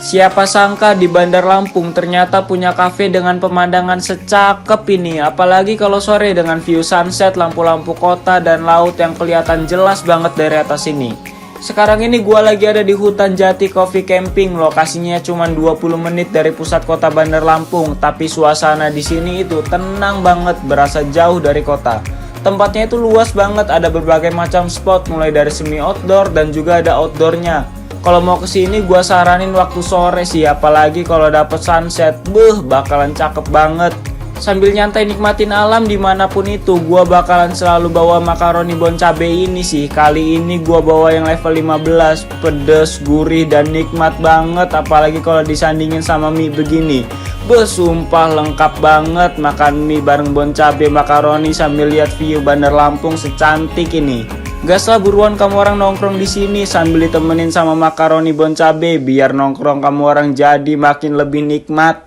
Siapa sangka di Bandar Lampung ternyata punya kafe dengan pemandangan secakep ini. Apalagi kalau sore dengan view sunset, lampu-lampu kota, dan laut yang kelihatan jelas banget dari atas ini. Sekarang ini gua lagi ada di Hutan Jati Coffee Camping. Lokasinya cuma 20 menit dari pusat kota Bandar Lampung. Tapi suasana di sini itu tenang banget, berasa jauh dari kota. Tempatnya itu luas banget, ada berbagai macam spot mulai dari semi outdoor dan juga ada outdoornya. Kalau mau kesini gua saranin waktu sore sih, apalagi kalau dapet sunset, bakalan cakep banget. Sambil nyantai nikmatin alam dimanapun itu, gua bakalan selalu bawa makaroni bon cabe ini sih. Kali ini gua bawa yang level 15, pedes, gurih, dan nikmat banget. Apalagi kalau disandingin sama mie begini. Sumpah lengkap banget makan mie bareng bon cabe makaroni sambil lihat view Bandar Lampung secantik ini. Gas lah buruan kamu orang nongkrong di sini sambil ditemenin sama makaroni bon cabe biar nongkrong kamu orang jadi makin lebih nikmat.